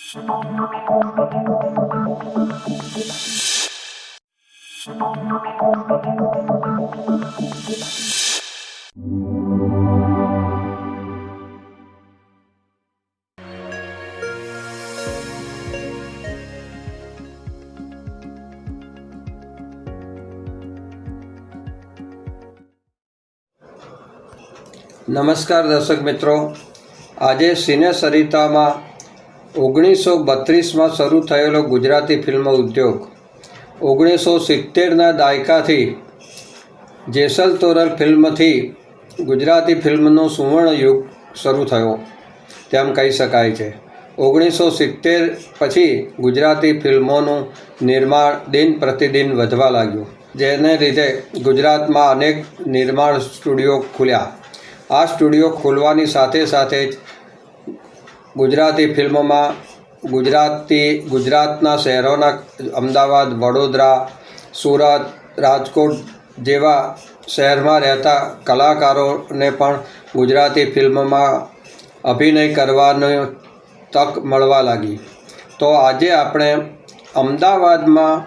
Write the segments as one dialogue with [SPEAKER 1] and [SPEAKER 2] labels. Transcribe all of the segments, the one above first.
[SPEAKER 1] નમસ્કાર દર્શક મિત્રો, આજે સિને સરિતામાં 1932માં શરૂ થયેલો ગુજરાતી ફિલ્મ ઉદ્યોગ 1970ના દાયકાથી જેસલ તોરલ ફિલ્મથી ગુજરાતી ફિલ્મનો સુવર્ણ યુગ શરૂ થયો તેમ કહી શકાય છે। 1970 પછી ગુજરાતી ફિલ્મોનું નિર્માણ દિન પ્રતિદિન વધવા લાગ્યું, જેને લીધે ગુજરાતમાં અનેક નિર્માણ સ્ટુડિયો ખુલ્યા। આ સ્ટુડિયો ખોલવાની સાથે સાથે જ ગુજરાતી ફિલ્મોમાં ગુજરાતના શહેરોના અમદાવાદ, વડોદરા, સુરત, રાજકોટ જેવા શહેરમાં રહેતા કલાકારોને પણ ગુજરાતી ફિલ્મમાં અભિનય કરવાની તક મળવા લાગી। તો આજે આપણે અમદાવાદમાં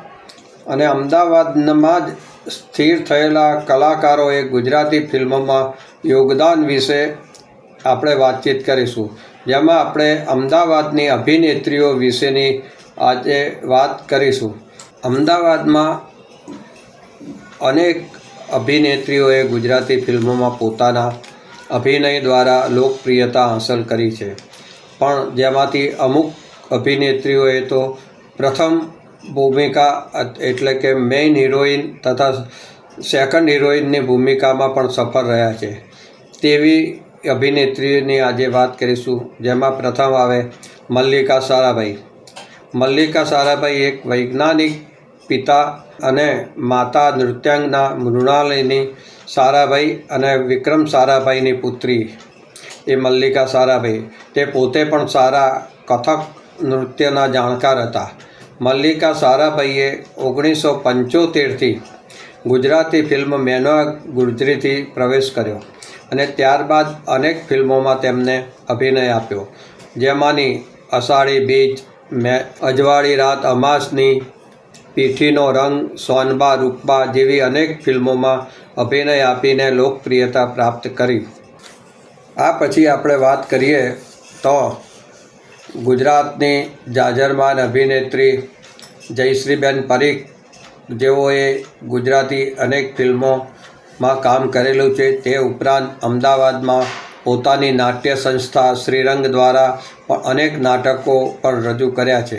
[SPEAKER 1] જ સ્થિર થયેલા કલાકારોએ ગુજરાતી ફિલ્મોમાં યોગદાન વિશે આપણે વાતચીત કરીશું, જેમાં આપણે અમદાવાદની અભિનેત્રીઓ વિશેની આજે વાત કરીશું। અમદાવાદમાં અનેક અભિનેત્રીઓએ ગુજરાતી ફિલ્મોમાં પોતાના અભિનય દ્વારા લોકપ્રિયતા હાંસલ કરી છે, પણ જેમાંથી અમુક અભિનેત્રીઓએ તો પ્રથમ ભૂમિકા એટલે કે મેઇન હિરોઈન તથા સેકન્ડ હિરોઈનની ભૂમિકામાં પણ સફળ રહ્યા છે। તેવી અભિનેત્રીઓની આજે વાત કરીશું, જેમાં પ્રથમ આવે મલ્લિકા સારાભાઈ। મલ્લિકા સારાભાઈ એક વૈજ્ઞાનિક પિતા અને માતા નૃત્યાંગના મૃણાલિની સારાભાઈ અને વિક્રમ સારાભાઈની પુત્રી એ મલ્લિકા સારાભાઈ। તે પોતે પણ સારા કથક નૃત્યના જાણકાર હતા। મલ્લિકા સારાભાઈએ 1975થી ગુજરાતી ફિલ્મ મેનવા ગુજરીથી પ્રવેશ કર્યો અને ત્યારબાદ અનેક ફિલ્મોમાં તેમને અભિનય આપ્યો, જેમાંની અષાઢી બીજ, અજવાળી રાત અમાસની, પીઠીનો રંગ, સોનબા રૂપબા જેવી અનેક ફિલ્મોમાં અભિનય આપીને લોકપ્રિયતા પ્રાપ્ત કરી। આ પછી આપણે વાત કરીએ તો ગુજરાતની જાજરમાન અભિનેત્રી જયશ્રીબેન પરીખ, જેઓએ ગુજરાતી અનેક ફિલ્મોમાં કામ કરેલું છે। તે ઉપરાંત અમદાવાદમાં પોતાની નાટ્ય સંસ્થા શ્રીરંગ દ્વારા પણ અનેક નાટકો પણ રજૂ કર્યા છે।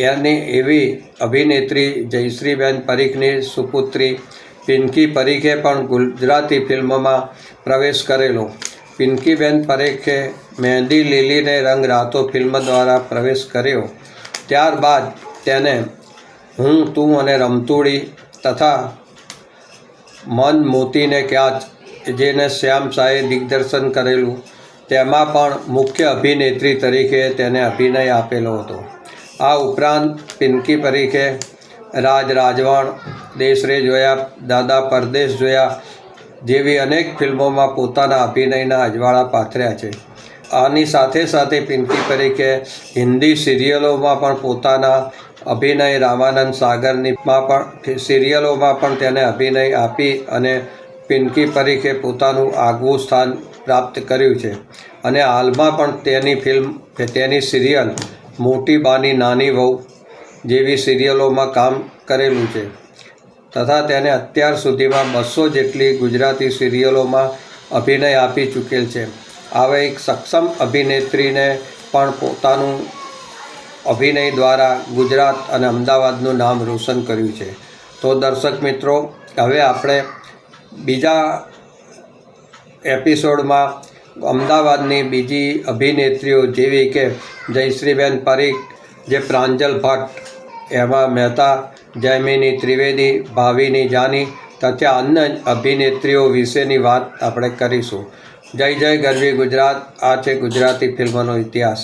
[SPEAKER 1] એની એવી અભિનેત્રી જયશ્રીબેન પરીખની સુપુત્રી પિંકી પરીખે પણ ગુજરાતી ફિલ્મમાં પ્રવેશ કરેલો। પિંકીબેન પરીખે મહેંદી લીલીને રંગ રાતો ફિલ્મ દ્વારા પ્રવેશ કર્યો। ત્યારબાદ તેને હું, તું અને રમતુડી તથા મન મોતીને ક્યાચ, જેને શ્યામ શાહે દિગ્દર્શન કરેલું, તેમાં પણ મુખ્ય અભિનેત્રી તરીકે તેને અભિનય આપેલો હતો। આ ઉપરાંત પિંકી પરીખે રાજ રાજવણ, દેશ રે જોયા, દાદા પરદેશ જોયા જેવી અનેક ફિલ્મોમાં પોતાના અભિનયના અજવાળા પાથર્યા છે। આની સાથે સાથે પિંકી પરીખે હિન્દી સિરિયલોમાં પણ પોતાના અભિનય, રામાનંદ સાગરનીમાં પણ સિરિયલોમાં પણ તેને અભિનય આપી અને પિંકી પરીખે પોતાનું આગવું સ્થાન પ્રાપ્ત કર્યું છે અને હાલમાં પણ તેની સિરિયલ મોટી બાની નાની વહુ જેવી સિરિયલોમાં કામ કરેલું છે તથા તેને અત્યાર સુધીમાં 200 જેટલી ગુજરાતી સિરિયલોમાં અભિનય આપી ચૂકેલ છે। આવા એક સક્ષમ અભિનેત્રીને પણ પોતાનું અભિનય દ્વારા ગુજરાત અને અમદાવાદનું નામ રોશન કર્યું છે। તો દર્શક મિત્રો, હવે આપણે બીજા એપિસોડમાં અમદાવાદની બીજી અભિનેત્રીઓ જેવી કે જયશ્રીબેન પરીખ, જે પ્રાંજલ ભટ્ટ, એમાં મહેતા, જયમિની ત્રિવેદી, ભાવિની જાની તથા અન્ય અભિનેત્રીઓ વિશેની વાત આપણે કરીશું। જય જય ગરવી ગુજરાત। આ છે ગુજરાતી ફિલ્મનો ઇતિહાસ।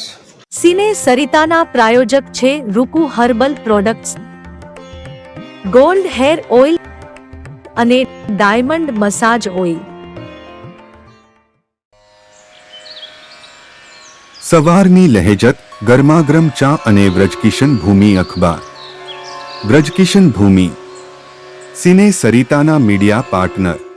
[SPEAKER 2] સિને સરિતાના પ્રાયોજક છે Ruku herbal products, gold hair oil અને ડાયમંડ મસાજ ઓઇલ।
[SPEAKER 3] સવારની લહેજત ગરમાગરમ ચા અને વ્રજકિશન ભૂમિ અખબાર. વ્રજકિશન ભૂમિ સિને સરિતાના મીડિયા પાર્ટનર.